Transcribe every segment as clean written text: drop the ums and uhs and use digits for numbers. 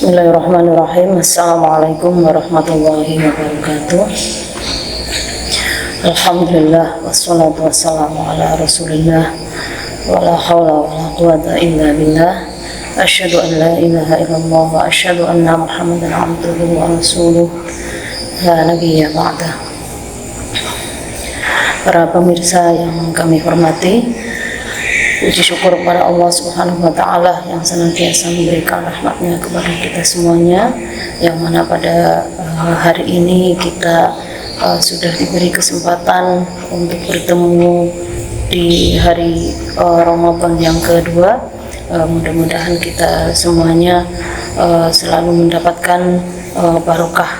Bismillahirrahmanirrahim. Assalamualaikum warahmatullahi wabarakatuh. Alhamdulillah wassalatu wassalamu ala rasulillah wala hawla wala quwata illa billah. Asyhadu an la ilaha illallah wa asyhadu anna muhammadan abduhu wa rasuluh la nabiyya ba'dah. Para pemirsa yang kami hormati, puji syukur kepada Allah Subhanahu wa Ta'ala yang senantiasa memberikan rahmatnya kepada kita semuanya, yang mana pada hari ini kita sudah diberi kesempatan untuk bertemu di hari Ramadan yang kedua. Mudah-mudahan kita semuanya selalu mendapatkan barokah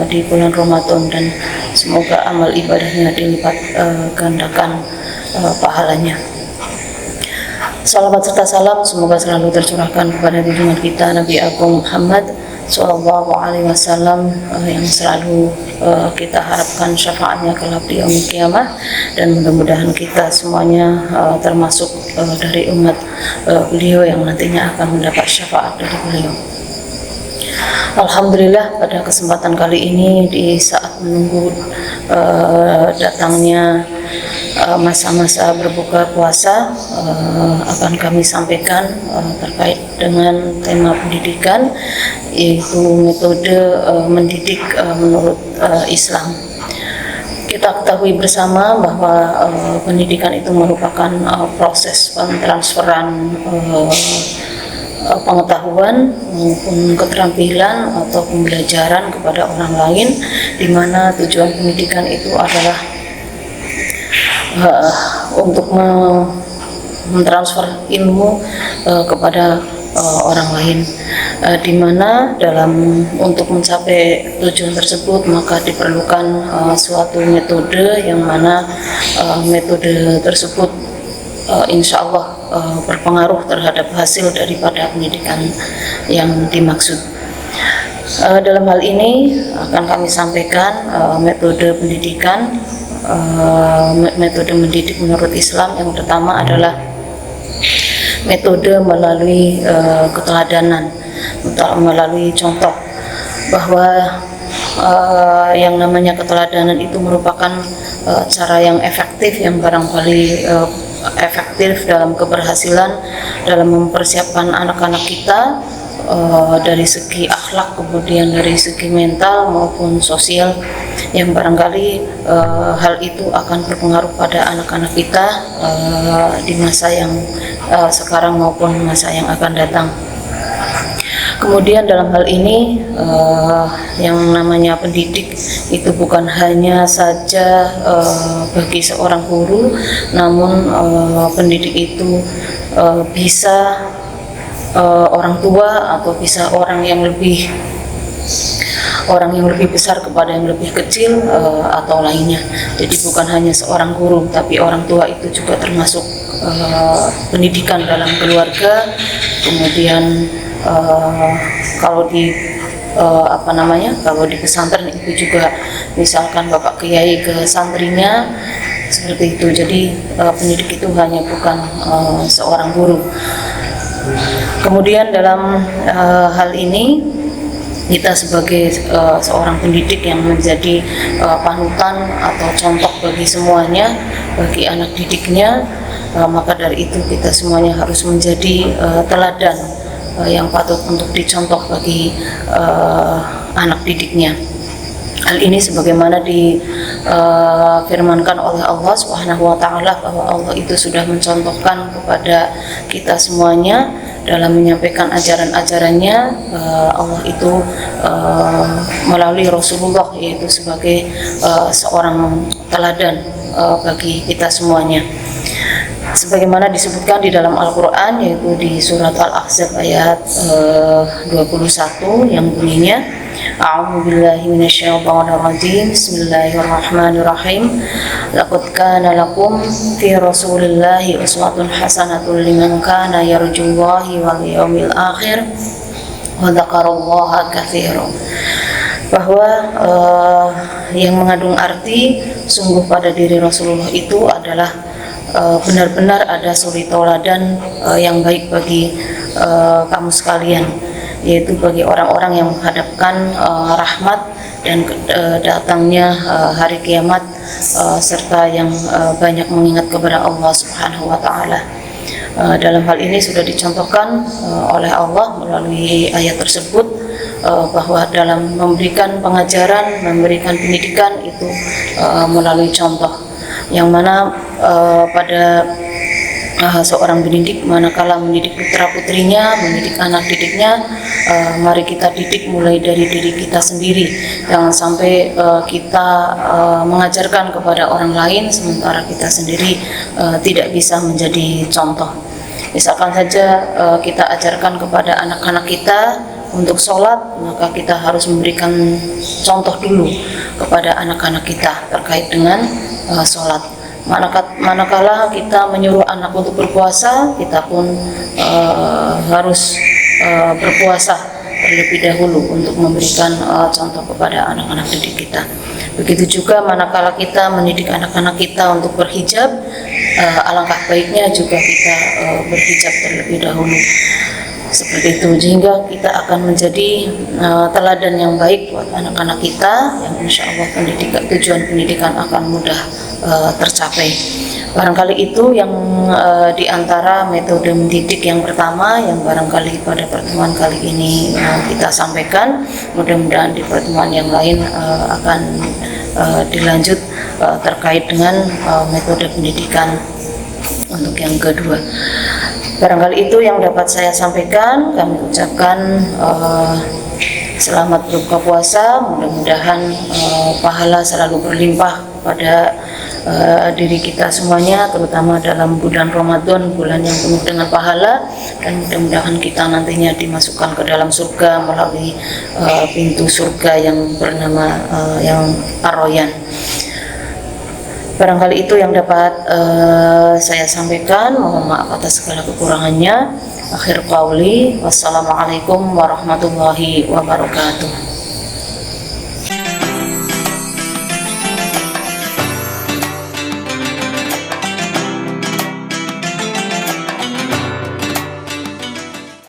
di bulan Ramadan, dan semoga amal ibadahnya dilipat gandakan pahalanya. Salawat serta salam semoga selalu tercurahkan kepada junjungan kita Nabi Agung Muhammad Sallallahu Alaihi Wasallam, yang selalu kita harapkan syafaatnya kelak di yaumil qiyamah, dan mudah-mudahan kita semuanya termasuk dari umat beliau yang nantinya akan mendapat syafaat dari beliau. Alhamdulillah, pada kesempatan kali ini di saat menunggu datangnya masa-masa berbuka puasa, akan kami sampaikan terkait dengan tema pendidikan, yaitu metode mendidik menurut Islam. Kita ketahui bersama bahwa pendidikan itu merupakan proses pentransferan pengetahuan maupun keterampilan atau pembelajaran kepada orang lain, di mana tujuan pendidikan itu adalah untuk mentransfer ilmu kepada orang lain, di mana untuk mencapai tujuan tersebut maka diperlukan suatu metode, yang mana metode tersebut insya Allah berpengaruh terhadap hasil daripada pendidikan yang dimaksud. Dalam hal ini akan kami sampaikan metode pendidikan, metode mendidik menurut Islam. Yang pertama adalah metode melalui keteladanan, melalui contoh, bahwa yang namanya keteladanan itu merupakan cara yang efektif, yang barangkali efektif dalam keberhasilan dalam mempersiapkan anak-anak kita dari segi akhlak, kemudian dari segi mental maupun sosial, yang barangkali hal itu akan berpengaruh pada anak-anak kita di masa yang sekarang maupun masa yang akan datang. Kemudian dalam hal ini yang namanya pendidik itu bukan hanya saja bagi seorang guru, namun pendidik itu bisa orang tua atau bisa orang yang lebih besar kepada yang lebih kecil atau lainnya. Jadi bukan hanya seorang guru, tapi orang tua itu juga termasuk pendidikan dalam keluarga. Kemudian kalau di pesantren itu juga, misalkan bapak kiai ke santrinya, seperti itu. Jadi pendidik itu hanya bukan seorang guru. Kemudian dalam hal ini kita sebagai seorang pendidik yang menjadi panutan atau contoh bagi semuanya, bagi anak didiknya, maka dari itu kita semuanya harus menjadi teladan yang patut untuk dicontoh bagi anak didiknya. Hal ini sebagaimana difirmankan oleh Allah Subhanahu wa Ta'ala, bahwa Allah itu sudah mencontohkan kepada kita semuanya dalam menyampaikan ajaran-ajarannya. Allah itu melalui Rasulullah, yaitu sebagai seorang teladan bagi kita semuanya. Sebagaimana disebutkan di dalam Al-Quran, yaitu di surat Al-Ahzab ayat 21, yang bunyinya, A'udzubillahi minasyaitonir rajim. Bismillahirrahmanirrahim. Laqad kana lakum fi Rasulillahi uswatun hasanatun liman kana yarjullahi wal yawmil akhir wa dzakarallaha katsiran. Bahwa yang mengandung arti, sungguh pada diri Rasulullah itu adalah benar-benar ada suri tauladan yang baik bagi kamu sekalian, yaitu bagi orang-orang yang menghadapkan rahmat dan datangnya hari kiamat, serta yang banyak mengingat kepada Allah Subhanahu wa taala. Dalam hal ini sudah dicontohkan oleh Allah melalui ayat tersebut, bahwa dalam memberikan pengajaran, memberikan pendidikan itu melalui contoh, yang mana pada seorang pendidik manakala mendidik putra putrinya, mendidik anak didiknya, mari kita didik mulai dari diri kita sendiri. Jangan sampai kita mengajarkan kepada orang lain sementara kita sendiri tidak bisa menjadi contoh. Misalkan saja kita ajarkan kepada anak-anak kita untuk sholat, maka kita harus memberikan contoh dulu kepada anak-anak kita terkait dengan sholat. Manakala kita menyuruh anak untuk berpuasa, kita pun harus berpuasa terlebih dahulu untuk memberikan contoh kepada anak-anak didik kita. Begitu juga manakala kita mendidik anak-anak kita untuk berhijab, alangkah baiknya juga kita berhijab terlebih dahulu. Seperti itu, sehingga kita akan menjadi teladan yang baik buat anak-anak kita, yang insya Allah tujuan pendidikan akan mudah tercapai. Barangkali itu yang diantara metode mendidik yang pertama yang barangkali pada pertemuan kali ini kita sampaikan. Mudah-mudahan di pertemuan yang lain akan dilanjut terkait dengan metode pendidikan untuk yang kedua. Barangkali itu yang dapat saya sampaikan. Kami ucapkan selamat berbuka puasa. Mudah-mudahan pahala selalu berlimpah pada diri kita semuanya, terutama dalam bulan Ramadan, bulan yang penuh dengan pahala, dan mudah-mudahan kita nantinya dimasukkan ke dalam surga melalui pintu surga yang bernama yang Ar-Rayyan. Barangkali itu yang dapat saya sampaikan. Mohon maaf atas segala kekurangannya. Akhir qauli, wassalamualaikum warahmatullahi wabarakatuh.